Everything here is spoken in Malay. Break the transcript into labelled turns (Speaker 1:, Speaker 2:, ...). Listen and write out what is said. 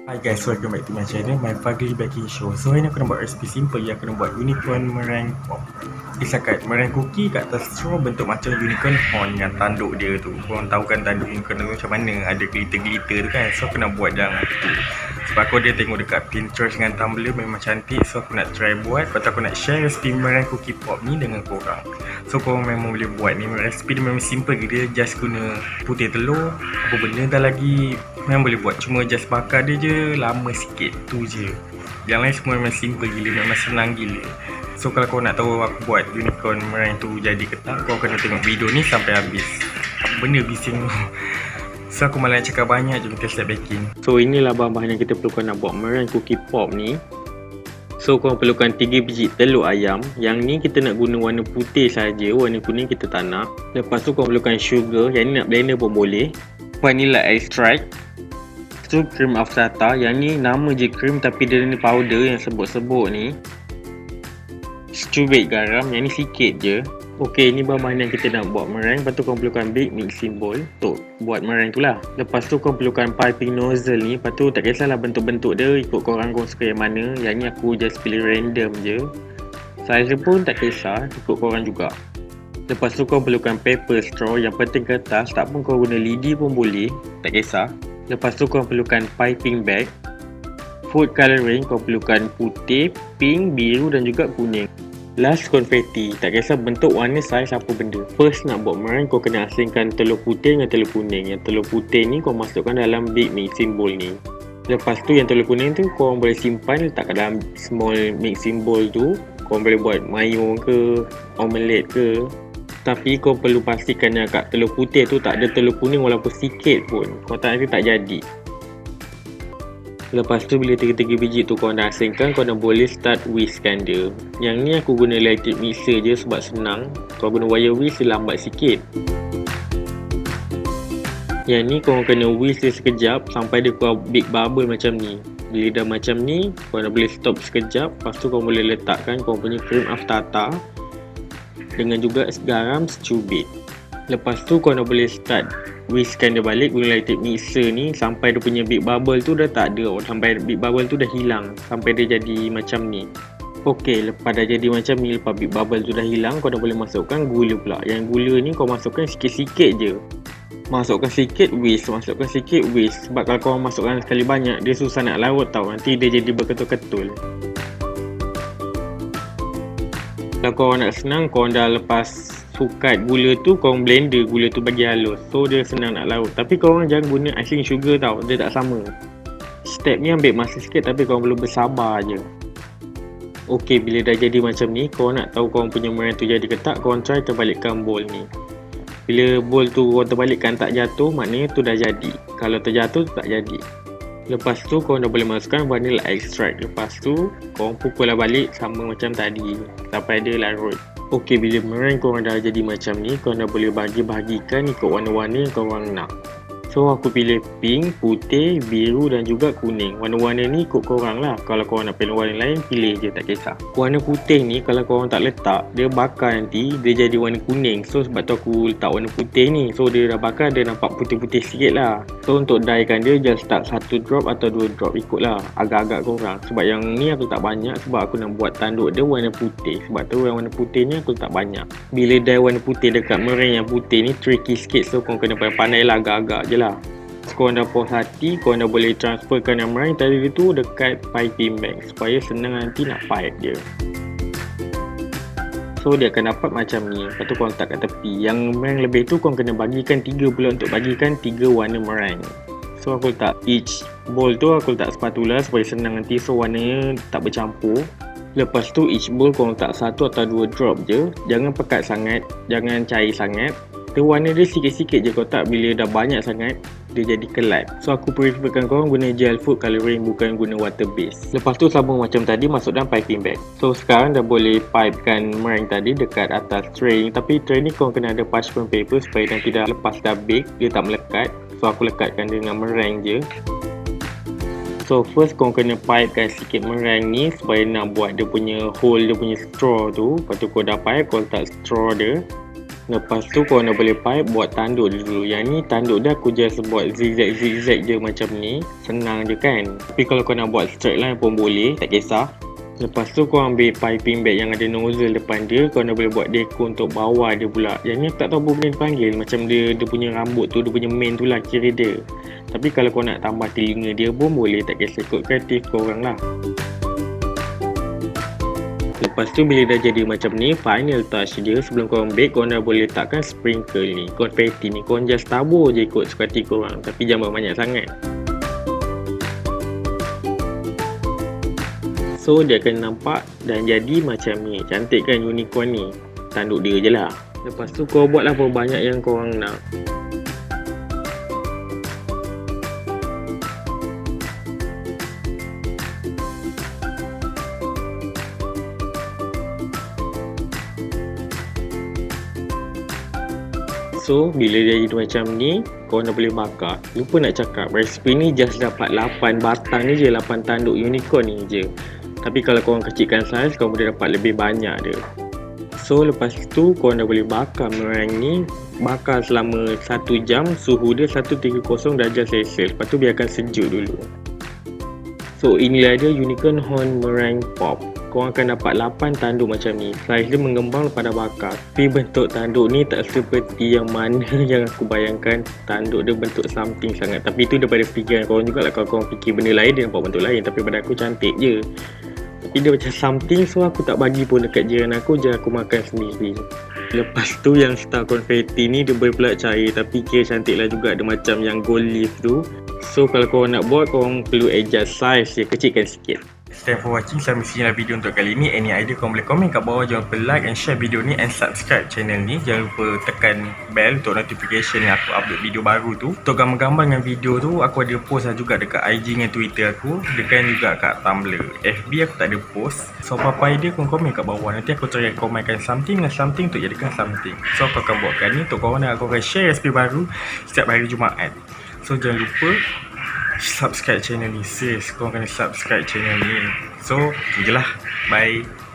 Speaker 1: Hi guys, welcome back to my channel, my Fugly Baking Show. So hari ni aku nak buat resipi simple je. Aku nak buat unicorn meringue pop. Isakat meringue cookie kat atas straw bentuk macam unicorn horn yang tanduk dia tu. Korang tahu kan tanduk unicorn tu macam mana, ada glitter-glitter tu kan. So aku nak buat yang tu. Sebab aku ada tengok dekat Pinterest dengan Tumblr memang cantik. So aku nak try buat. Lepas tu aku nak share resipi meringue cookie pop ni dengan korang. So korang memang boleh buat ni. Resipi dia memang simple je. Dia just guna putih telur, apa benda dah lagi. Memang boleh buat, cuma just bakar dia je lama sikit, tu je. Yang lain semua memang simple gila, memang senang gila. So kalau kau nak tahu aku buat unicorn meringue tu jadi ke tak, kau kena tengok video ni sampai habis. Apa benda bising tu. So aku malah nak cakap banyak je, kita start baking. So inilah bahan-bahan yang kita perlukan nak buat meringue cookie pop ni. So korang perlukan 3 biji telur ayam. Yang ni kita nak guna warna putih saja, warna kuning kita tak nak. Lepas tu korang perlukan sugar, yang ni nak blender pun boleh. Vanilla extract. Tu krim afterta, yang ni nama je krim tapi dia ni powder yang sebut-sebut ni. Secubit garam, yang ni sikit je. Okey, ni bahan-bahan yang kita nak buat meringue. Lepas tu korang perlukan big mixing bowl untuk buat meringue tu lah. Lepas tu korang perlukan piping nozzle ni. Lepas tu tak kisahlah bentuk-bentuk dia, ikut korang suka yang mana. Yang ni aku just pilih random je. Size pun tak kisah, ikut korang juga. Lepas tu korang perlukan paper straw, yang penting kertas. Tak pun korang guna lidi pun boleh, tak kisah. Lepas tu korang perlukan piping bag. Food colouring korang perlukan putih, pink, biru dan juga kuning. Last konfeti, tak kisah bentuk, warna, saiz apa benda. First nak buat meringue kau kena asingkan telur putih dengan telur kuning. Yang telur putih ni kau masukkan dalam big mixing bowl ni. Lepas tu yang telur kuning tu korang boleh simpan letak kat dalam small mixing bowl tu. Korang boleh buat mayo ke, omelette ke. Tapi kau perlu pastikan yang kat telur putih tu tak ada telur kuning walaupun sikit pun. Kau tak nanti tak jadi. Lepas tu bila 3 biji tu kau dah asingkan, kau dah boleh start whiskkan dia. Yang ni aku guna electric mixer je sebab senang. Kau guna wire whisk dia lambat sikit. Yang ni kau kena whisk dia sekejap sampai dia keluar big bubble macam ni. Bila dah macam ni, kau dah boleh stop sekejap. Lepas tu kau boleh letakkan kau punya cream afterta dengan juga garam secubit. Lepas tu kau dah boleh start whiskkan dia balik guna electric mixer ni sampai dia punya big bubble tu dah tak ada, sampai big bubble tu dah hilang, sampai dia jadi macam ni. Okey, lepas dah jadi macam ni, lepas big bubble tu dah hilang, kau dah boleh masukkan gula pula. Yang gula ni kau masukkan sikit-sikit je. Masukkan sikit whisk, masukkan sikit whisk. Sebab kalau kau masukkan sekali banyak, dia susah nak larut tau, nanti dia jadi berketul-ketul. Kalau korang nak senang, korang dah lepas sukat gula tu, korang blender gula tu bagi halus. So dia senang nak larut. Tapi korang jangan guna icing sugar tau, dia tak sama. Step ni ambil masa sikit tapi korang perlu bersabar je. Okey, bila dah jadi macam ni, korang nak tahu korang punya meringue tu jadi ke tak, korang try terbalikkan bowl ni. Bila bowl tu korang terbalikkan tak jatuh, maknanya tu dah jadi. Kalau terjatuh tu tak jadi. Lepas tu korang dah boleh masukkan vanilla extract. Lepas tu korang pukul lah balik sama macam tadi sampai dia larut. Okey, bila meringue korang dah jadi macam ni, korang dah boleh bagi-bahagikan ikut warna-warna yang korang nak. So aku pilih pink, putih, biru dan juga kuning. Warna-warna ni ikut korang lah. Kalau korang nak pilih warna lain, pilih je, tak kisah. Warna putih ni kalau korang tak letak, dia bakar nanti, dia jadi warna kuning. So sebab tu aku letak warna putih ni. So dia dah bakar, dia nampak putih-putih sikit lah. So untuk dyekan dia, just start 1 drop atau 2 drop, ikut lah agak-agak korang. Sebab yang ni aku tak banyak sebab aku nak buat tanduk dia warna putih. Sebab tu yang warna putih ni aku tak banyak. Bila dye warna putih dekat meringue yang putih ni tricky sikit. So korang kena pandai-pandai lah, agak-agak je lah. Korang dah puas hati, korang dah boleh transferkan yang meringue tadi tu dekat piping bag supaya senang nanti nak pipe dia. So dia akan dapat macam ni. Lepas tu korang letak kat tepi. Yang meringue lebih tu korang kena bagikan 3 pula untuk bagikan 3 warna meringue. So aku letak each bowl tu, aku letak spatula supaya senang nanti, so warnanya tak bercampur. Lepas tu each bowl korang letak 1 atau 2 drop je. Jangan pekat sangat, jangan cair sangat. Warna dia sikit-sikit je, kau tak bila dah banyak sangat dia jadi kelat. So aku preferkan korang guna gel food colouring, bukan guna water base. Lepas tu sambung macam tadi, masuk dalam piping bag. So sekarang dah boleh pipekan meringue tadi dekat atas tray. Tapi tray ni korang kena ada parchment paper supaya nanti dah lepas dah bake dia tak melekat. So aku lekatkan dengan meringue je. So first korang kena pipekan sikit meringue ni supaya nak buat dia punya hole, dia punya straw tu. Lepas tu kau dah pipe, kau letak straw dia. Lepas tu korang dah boleh pipe buat tanduk dia dulu. Yang ni tanduk dia aku just buat zigzag je macam ni. Senang je kan. Tapi kalau kau nak buat straight line pun boleh, tak kisah. Lepas tu korang ambil piping bag yang ada nozzle depan dia. Korang dah boleh buat dekor untuk bawah dia pula. Yang ni aku tak tahu apa boleh dipanggil. Macam dia punya rambut tu, dia punya main tu lah kira dia. Tapi kalau kau nak tambah telinga dia pun boleh, tak kisah, ikut kreatif korang lah. Lepas tu bila dah jadi macam ni, final touch dia sebelum korang bake, korang dah boleh letakkan sprinkle ni, konfeti ni. Korang just tabur je ikut suka hati korang, tapi jangan banyak sangat. So dia akan nampak dan jadi macam ni. Cantik kan unicorn ni? Tanduk dia je lah. Lepas tu korang buatlah berapa banyak yang korang nak. So, bila dia jadi macam ni, korang dah boleh bakar. Lupa nak cakap, resipi ni just dapat 8 batang ni je, 8 tanduk unicorn ni je. Tapi kalau korang kecilkan saiz, korang boleh dapat lebih banyak dia. So, lepas tu korang dah boleh bakar meringue ni. Bakar selama 1 jam, suhu dia 130 darjah Celsius. Lepas tu biarkan sejuk dulu. So, inilah dia unicorn horn meringue pop. Korang akan dapat 8 tanduk macam ni. Saiz dia mengembang pada bakar. Tapi bentuk tanduk ni tak seperti yang mana yang aku bayangkan. Tanduk dia bentuk something sangat. Tapi itu daripada fikiran korang jugalah. Kalau korang fikir benda lain, dia nampak bentuk lain. Tapi pada aku cantik je. Tapi dia macam something, so aku tak bagi pun dekat jiran aku je, aku makan sendiri. Lepas tu yang star konfeti ni dia boleh pula cair. Tapi kira cantik lah juga. Dia macam yang gold leaf tu. So kalau korang nak buat, korang perlu adjust size je, kecilkan sikit. Thanks for watching. Sampai sini lah video untuk kali ni. Any idea korang boleh komen kat bawah. Jangan lupa like and share video ni and subscribe channel ni. Jangan lupa tekan bell untuk notification yang aku upload video baru tu. Untuk gambar-gambar dengan video tu, aku ada post lah juga dekat IG dengan Twitter aku. Dekat juga kat Tumblr. FB aku tak ada post. So apa-apa idea korang komen kat bawah. Nanti aku try komenkan something dengan something untuk jadikan something. So aku akan buatkan ni untuk korang dan aku akan share resipi baru setiap hari Jumaat. So jangan lupa subscribe channel ni. Sis, korang kena subscribe channel ni. So, je lah. Bye.